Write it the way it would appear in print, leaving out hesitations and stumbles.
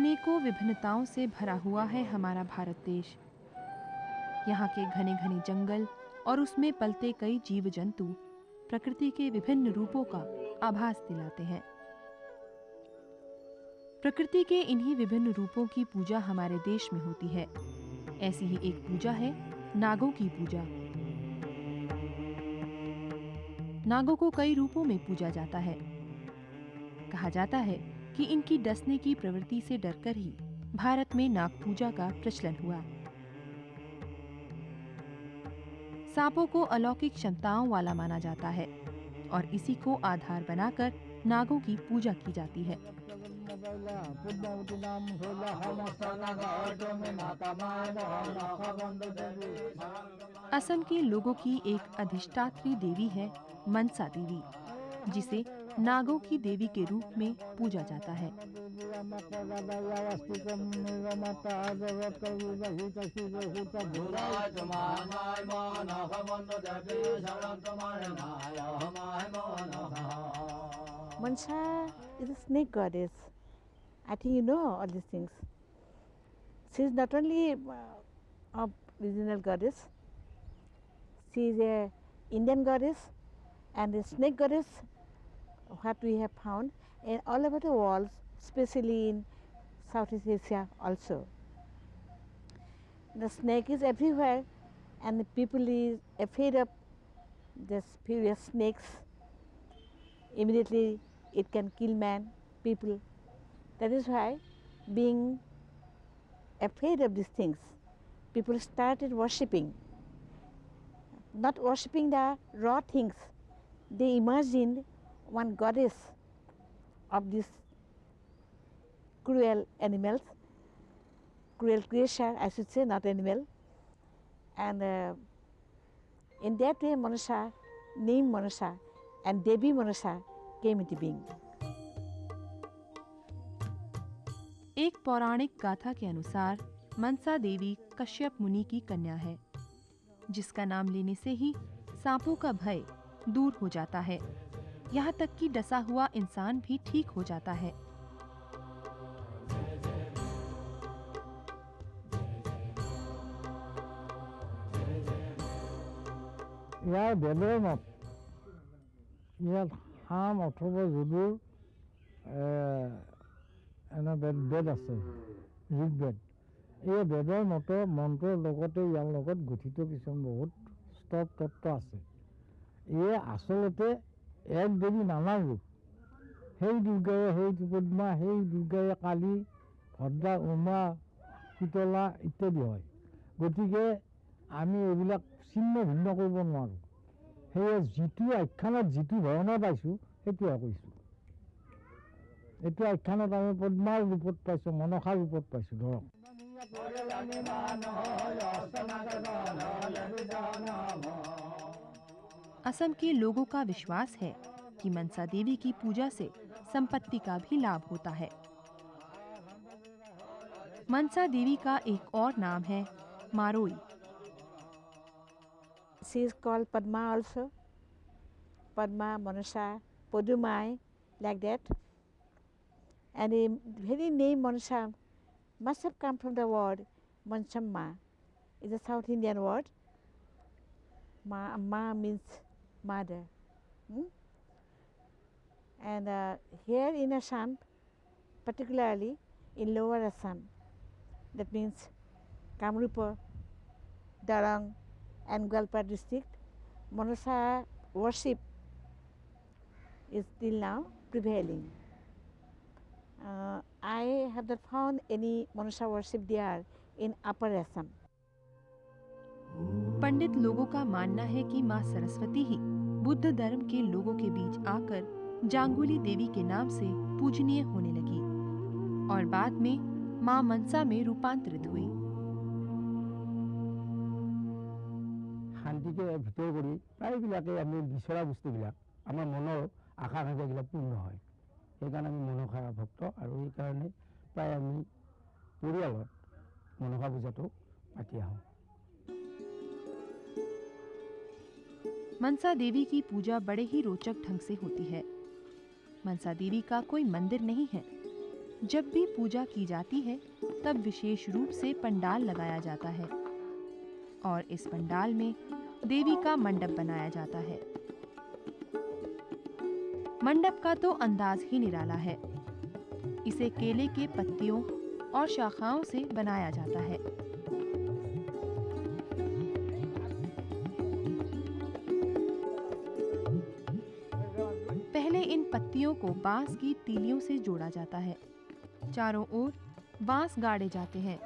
अनेकों विभिन्नताओं से भरा हुआ है हमारा भारत देश। यहाँ के घने घने जंगल और उसमें पलते कई जीव जंतु प्रकृति के विभिन्न रूपों का आभास दिलाते हैं। प्रकृति के इन्हीं विभिन्न रूपों की पूजा हमारे देश में होती है। ऐसी ही एक पूजा है नागों की पूजा। नागों को कई रूपों में पूजा जाता है। कहा जाता है कि इनकी डसने की प्रवृत्ति से डरकर ही भारत में नाग पूजा का प्रचलन हुआ। सांपों को अलौकिक क्षमताओं वाला माना जाता है और इसी को आधार बनाकर नागों की पूजा की जाती है। असम के लोगों की एक अधिष्ठात्री देवी है मनसा देवी, जिसे नागों की देवी के रूप में पूजा जाता है। Mansa is a snake goddess. I think you know all these things. She is not only a regional goddess, she is a Indian goddess and a snake goddess, what we have found in all over the world, especially in Southeast Asia also. The snake is everywhere and the people is afraid of this furious snakes. Immediately it can kill man, people. That is why, being afraid of these things, people started worshipping. Not worshipping the raw things. They imagined one goddess of these cruel animals, cruel creature, I should say, not animal. And in that way, Manasa, name Manasa, and Devi Manasa came into being. एक पौराणिक गाथा के अनुसार मनसा देवी कश्यप मुनि की कन्या है, जिसका नाम लेने से ही सांपों का भय दूर हो जाता है। यहाँ तक कि डसा हुआ इंसान भी ठीक हो जाता है। ইয়াৰ বেদৰ মত ইয়াত হাম অথবা যদুৰ এনে বেদ আছে, ঋগ্বেদ। এই বেদৰ মন্ত্ৰৰ লগতে ইয়াৰ লগত গঠিত কিছুমান বহুত স্তব তত্ত্ব আছে। ইয়ে আচলতে এক দেৱী নানা ৰূপ। সেই দুৰ্গায়ে সেই পদ্মা, সেই দুৰ্গায়ে কালী, ভদ্ৰা, উমা, শীতলা ইত্যাদি হয়। গতিকে আমি এইবিলাক চিহ্ন ভিন্ন কৰিব নোৱাৰোঁ। সেয়ে যিটো আখ্যানত যিটো ধৰণৰ পাইছোঁ সেইটোহে কৈছোঁ। এইটো আখ্যানত আমি পদ্মাৰ ৰূপত পাইছোঁ, মনসাৰ ৰূপত পাইছোঁ। ধৰক असम के लोगों का विश्वास है कि मनसा देवी की पूजा से संपत्ति का भी लाभ होता है। मनसा देवी का एक और नाम है मारोई। She is called Padma also. Padma, Manasa, Podumai, like that. And the very name Manasa must have come from the word Mansamma. It's a South Indian word. Ma means mother. And here in Assam, particularly in Lower Assam, that means Kamrupa, Darang, and Gwalpar district, Manasa worship is still now prevailing. I have not found any Manasa worship there in Upper Assam. पंडित लोगों का मानना है कि मां सरस्वती ही बुद्ध धर्म के लोगों के बीच आकर जांगुली देवी के नाम से पूजनीय होने लगी और बाद में मां मनसा में रूपांतरित हुई। শান্তিকে ভিতৰ কৰি প্ৰায়বিলাকে আমি বিচৰা বস্তুবিলাক আমাৰ মনৰ আশা আকাংক্ষাবিলাক পূৰ্ণ হয়। সেইকাৰণে আমি মনসা ভক্ত আৰু সেইকাৰণে প্ৰায় আমি পৰিয়ালত মনসা পূজাটো পাতি আহোঁ। मनसा देवी की पूजा बड़े ही रोचक ढंग से होती है। मनसा देवी का कोई मंदिर नहीं है, जब भी पूजा की जाती है तब विशेष रूप से पंडाल लगाया जाता है और इस पंडाल में देवी का मंडप बनाया जाता है। मंडप का तो अंदाज ही निराला है। इसे केले के पत्तियों और शाखाओं से बनाया जाता है। पहले इन पत्तियों को बांस की तीलियों से जोड़ा जाता है। चारों ओर बांस गाड़े जाते हैं